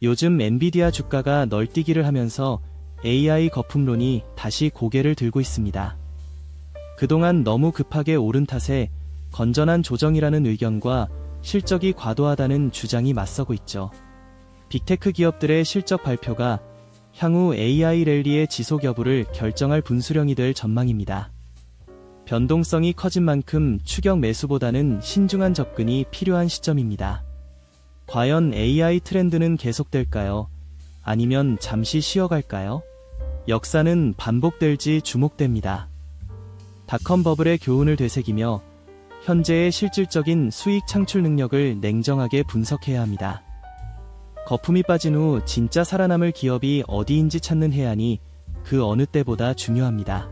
요즘 엔비디아 주가가 널뛰기를 하면서 AI 거품론이 다시 고개를 들고 있습니다. 그동안 너무 급하게 오른 탓에 건전한 조정이라는 의견과 실적이 과도하다는 주장이 맞서고 있죠. 빅테크 기업들의 실적 발표가 향후 AI 랠리의 지속 여부를 결정할 분수령이 될 전망입니다. 변동성이 커진 만큼 추격 매수보다는 신중한 접근이 필요한 시점입니다. 과연 AI 트렌드는 계속될까요? 아니면 잠시 쉬어갈까요? 역사는 반복될지 주목됩니다. 닷컴 버블의 교훈을 되새기며 현재의 실질적인 수익 창출 능력을 냉정하게 분석해야 합니다. 거품이 빠진 후 진짜 살아남을 기업이 어디인지 찾는 해안이 그 어느 때보다 중요합니다.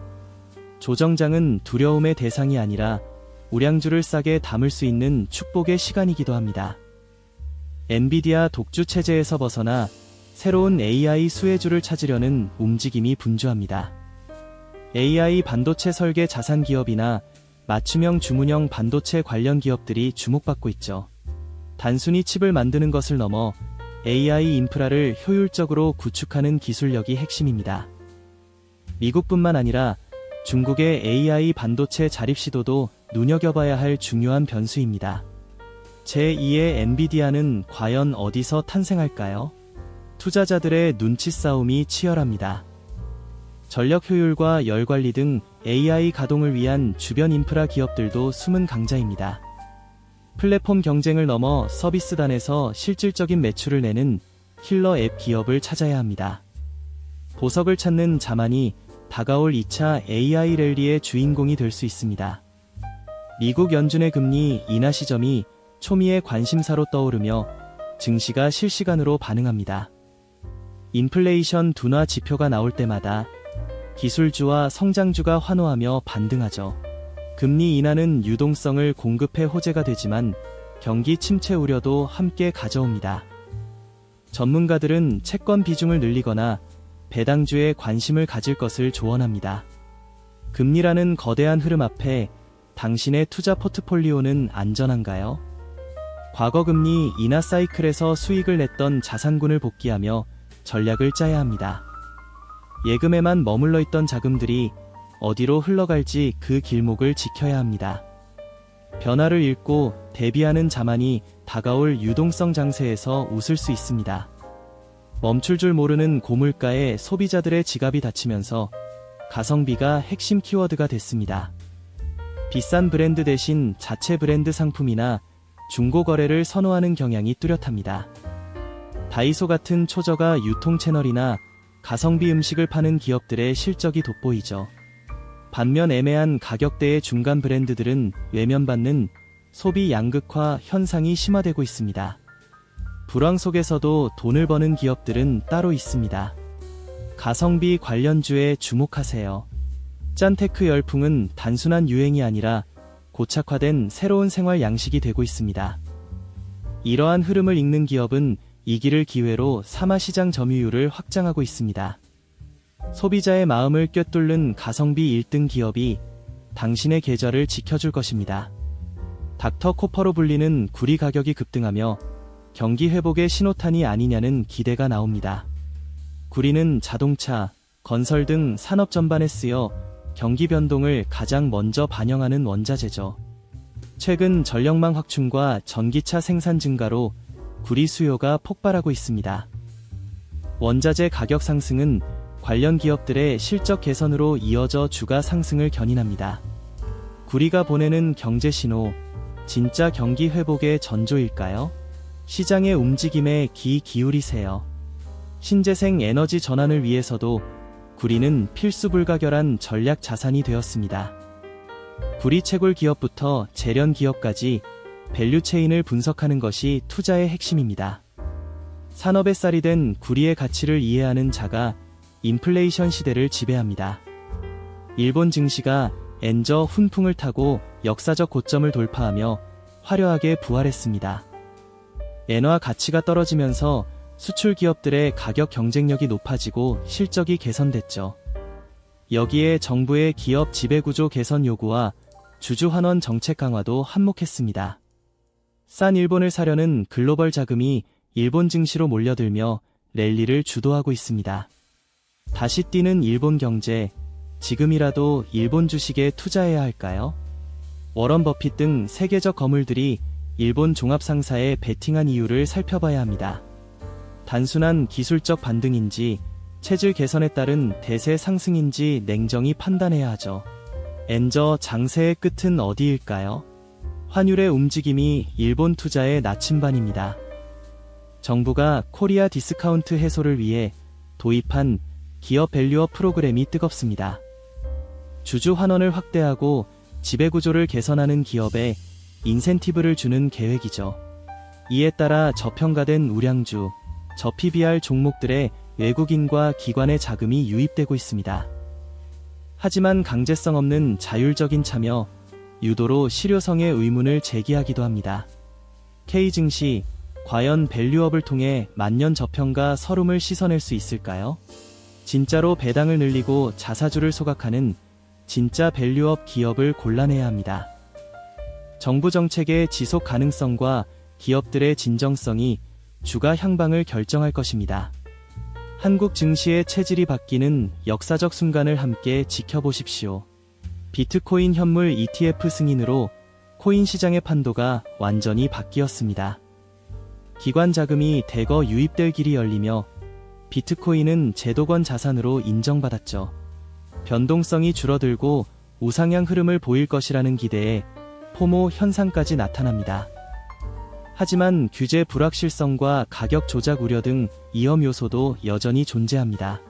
조정장은 두려움의 대상이 아니라 우량주를 싸게 담을 수 있는 축복의 시간이기도 합니다. 엔비디아 독주 체제에서 벗어나 새로운 AI 수혜주를 찾으려는 움직임이 분주합니다. AI 반도체 설계 자산 기업이나 맞춤형 주문형 반도체 관련 기업들이 주목받고 있죠. 단순히 칩을 만드는 것을 넘어 AI 인프라를 효율적으로 구축하는 기술력이 핵심입니다. 미국뿐만 아니라 중국의 AI 반도체 자립 시도도 눈여겨봐야 할 중요한 변수입니다. 제2의 엔비디아는 과연 어디서 탄생할까요? 투자자들의 눈치 싸움이 치열합니다. 전력 효율과 열 관리 등 AI 가동을 위한 주변 인프라 기업들도 숨은 강자입니다. 플랫폼 경쟁을 넘어 서비스단에서 실질적인 매출을 내는 킬러 앱 기업을 찾아야 합니다. 보석을 찾는 자만이 다가올 2차 AI 랠리의 주인공이 될 수 있습니다. 미국 연준의 금리 인하 시점이 초미의 관심사로 떠오르며 증시가 실시간으로 반응합니다. 인플레이션 둔화 지표가 나올 때마다 기술주와 성장주가 환호하며 반등하죠. 금리 인하는 유동성을 공급해 호재가 되지만 경기 침체 우려도 함께 가져옵니다. 전문가들은 채권 비중을 늘리거나 배당주에 관심을 가질 것을 조언합니다. 금리라는 거대한 흐름 앞에 당신의 투자 포트폴리오는 안전한가요? 과거 금리 인하 사이클에서 수익을 냈던 자산군을 복귀하며 전략을 짜야 합니다. 예금에만 머물러 있던 자금들이 어디로 흘러갈지 그 길목을 지켜야 합니다. 변화를 읽고 대비하는 자만이 다가올 유동성 장세에서 웃을 수 있습니다. 멈출 줄 모르는 고물가에 소비자들의 지갑이 닫히면서 가성비가 핵심 키워드가 됐습니다. 비싼 브랜드 대신 자체 브랜드 상품이나 중고 거래를 선호하는 경향이 뚜렷합니다. 다이소 같은 초저가 유통 채널이나 가성비 음식을 파는 기업들의 실적이 돋보이죠. 반면 애매한 가격대의 중간 브랜드들은 외면받는 소비 양극화 현상이 심화되고 있습니다. 불황 속에서도 돈을 버는 기업들은 따로 있습니다. 가성비 관련주에 주목하세요. 짠테크 열풍은 단순한 유행이 아니라 고착화된 새로운 생활 양식이 되고 있습니다. 이러한 흐름을 읽는 기업은 이 길을 기회로 사마시장 점유율을 확장하고 있습니다. 소비자의 마음을 꿰뚫는 가성비 1등 기업이 당신의 계좌를 지켜줄 것입니다. 닥터 코퍼로 불리는 구리 가격이 급등하며 경기 회복의 신호탄이 아니냐는 기대가 나옵니다. 구리는 자동차, 건설 등 산업 전반에 쓰여 경기 변동을 가장 먼저 반영하는 원자재죠. 최근 전력망 확충과 전기차 생산 증가로 구리 수요가 폭발하고 있습니다. 원자재 가격 상승은 관련 기업들의 실적 개선으로 이어져 주가 상승을 견인합니다. 구리가 보내는 경제 신호, 진짜 경기 회복의 전조일까요? 시장의 움직임에 귀 기울이세요. 신재생 에너지 전환을 위해서도 구리는 필수 불가결한 전략 자산이 되었습니다. 구리 채굴 기업부터 재련 기업까지 밸류 체인을 분석하는 것이 투자의 핵심입니다. 산업의 쌀이 된 구리의 가치를 이해하는 자가 인플레이션 시대를 지배합니다. 일본 증시가 엔저 훈풍을 타고 역사적 고점을 돌파하며 화려하게 부활했습니다. 엔화 가치가 떨어지면서 수출 기업들의 가격 경쟁력이 높아지고 실적이 개선됐죠. 여기에 정부의 기업 지배구조 개선 요구와 주주환원 정책 강화도 한몫했습니다. 싼 일본을 사려는 글로벌 자금이 일본 증시로 몰려들며 랠리를 주도하고 있습니다. 다시 뛰는 일본 경제, 지금이라도 일본 주식에 투자해야 할까요? 워런 버핏 등 세계적 거물들이 일본 종합상사에 베팅한 이유를 살펴봐야 합니다. 단순한 기술적 반등인지 체질 개선에 따른 대세 상승인지 냉정히 판단해야 하죠. 엔저 장세의 끝은 어디일까요? 환율의 움직임이 일본 투자의 나침반입니다. 정부가 코리아 디스카운트 해소를 위해 도입한 기업 밸류업 프로그램이 뜨겁습니다. 주주 환원을 확대하고 지배구조를 개선하는 기업에 인센티브를 주는 계획이죠. 이에 따라 저평가된 우량주, 저PBR 종목들의 외국인과 기관의 자금이 유입되고 있습니다. 하지만 강제성 없는 자율적인 참여, 유도로 실효성의 의문을 제기하기도 합니다. K증시, 과연 밸류업을 통해 만년 저평가 서름을 씻어낼 수 있을까요? 진짜로 배당을 늘리고 자사주를 소각하는 진짜 밸류업 기업을 골라내야 합니다. 정부 정책의 지속 가능성과 기업들의 진정성이 주가 향방을 결정할 것입니다. 한국 증시의 체질이 바뀌는 역사적 순간을 함께 지켜보십시오. 비트코인 현물 ETF 승인으로 코인 시장의 판도가 완전히 바뀌었습니다. 기관 자금이 대거 유입될 길이 열리며 비트코인은 제도권 자산으로 인정받았죠. 변동성이 줄어들고 우상향 흐름을 보일 것이라는 기대에 포모 현상까지 나타납니다. 하지만 규제 불확실성과 가격 조작 우려 등 위험 요소도 여전히 존재합니다.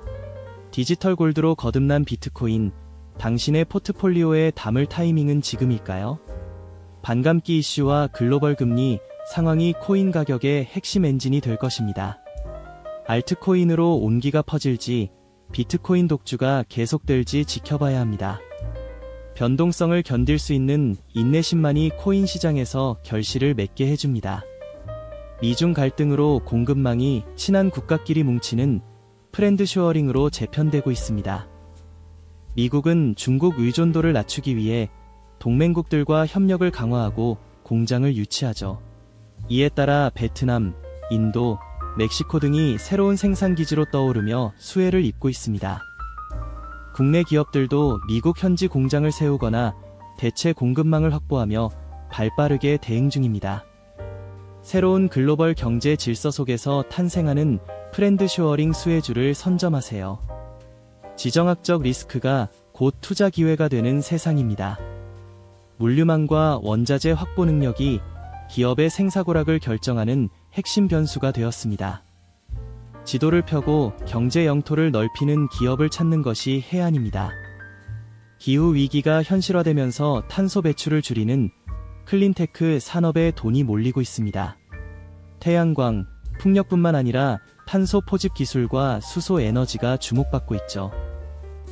디지털 골드로 거듭난 비트코인, 당신의 포트폴리오에 담을 타이밍은 지금일까요? 반감기 이슈와 글로벌 금리 상황이 코인 가격의 핵심 엔진이 될 것입니다. 알트코인으로 온기가 퍼질지 비트코인 독주가 계속될지 지켜봐야 합니다. 변동성을 견딜 수 있는 인내심만이 코인 시장에서 결실을 맺게 해줍니다. 미중 갈등으로 공급망이 친한 국가끼리 뭉치는 프렌드 쇼어링으로 재편되고 있습니다. 미국은 중국 의존도를 낮추기 위해 동맹국들과 협력을 강화하고 공장을 유치하죠. 이에 따라 베트남, 인도, 멕시코 등이 새로운 생산기지로 떠오르며 수혜를 입고 있습니다. 국내 기업들도 미국 현지 공장을 세우거나 대체 공급망을 확보하며 발빠르게 대응 중입니다. 새로운 글로벌 경제 질서 속에서 탄생하는 프렌드 쇼어링 수혜주를 선점하세요. 지정학적 리스크가 곧 투자 기회가 되는 세상입니다. 물류망과 원자재 확보 능력이 기업의 생사고락을 결정하는 핵심 변수가 되었습니다. 지도를 펴고 경제 영토를 넓히는 기업을 찾는 것이 해안입니다. 기후위기가 현실화되면서 탄소 배출을 줄이는 클린테크 산업에 돈이 몰리고 있습니다. 태양광, 풍력뿐만 아니라 탄소 포집 기술과 수소 에너지가 주목받고 있죠.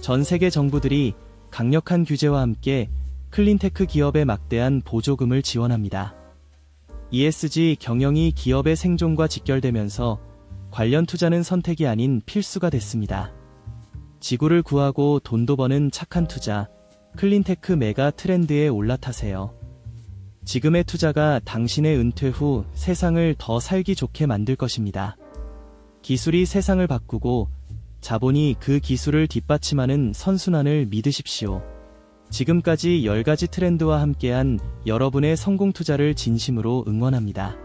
전 세계 정부들이 강력한 규제와 함께 클린테크 기업에 막대한 보조금을 지원합니다. ESG 경영이 기업의 생존과 직결되면서 관련 투자는 선택이 아닌 필수가 됐습니다. 지구를 구하고 돈도 버는 착한 투자, 클린테크 메가 트렌드에 올라타세요. 지금의 투자가 당신의 은퇴 후 세상을 더 살기 좋게 만들 것입니다. 기술이 세상을 바꾸고 자본이 그 기술을 뒷받침하는 선순환을 믿으십시오. 지금까지 10가지 트렌드와 함께한 여러분의 성공 투자를 진심으로 응원합니다.